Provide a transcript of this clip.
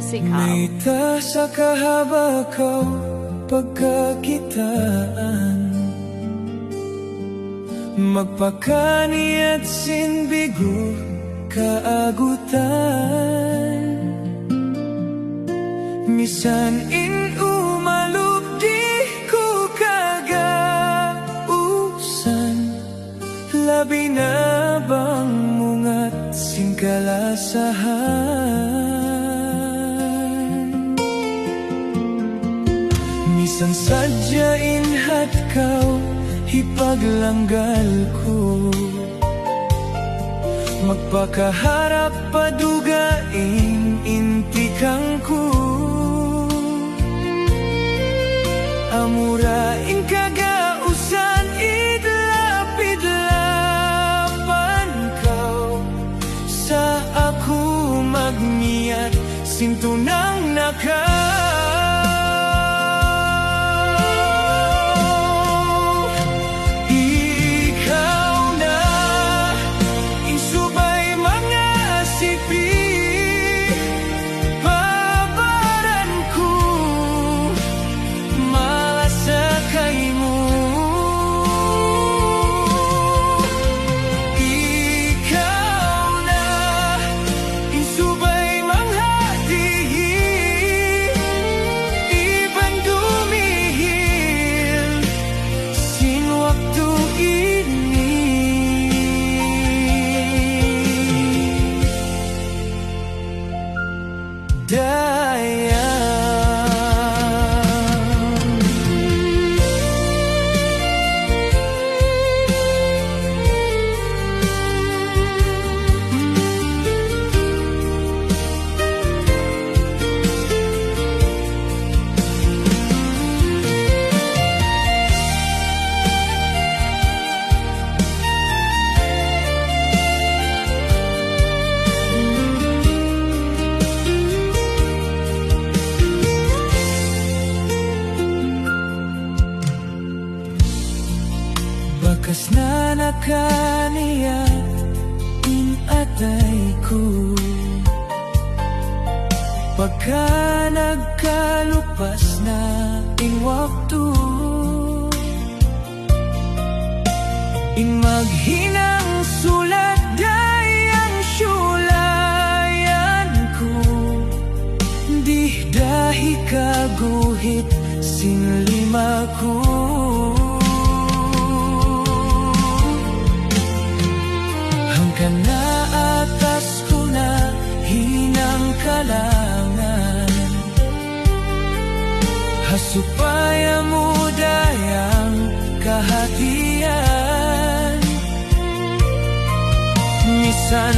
sikap. May tasa kahaba ko pagkakitaan, magpakani at sinbigo kaagutan. Misan inumalup di ko kagausan, labi na bang mungat singkalasahan. Misan sadyain hat kau ipaglanggal ko, magpakaharap padugain intikang ko. Amurain kagausan idlap-idlapan kau, sa ako magniat sintunang bakas na nakaniya inatay ko, pagka nagkalupas na ing waktu, in maghinang sulat dayang syulayan ko, di dahi kaguhit sinlima ko. Hanggang na atas ko na hinang kalangan, hasupaya mo dayang kahatian. Misan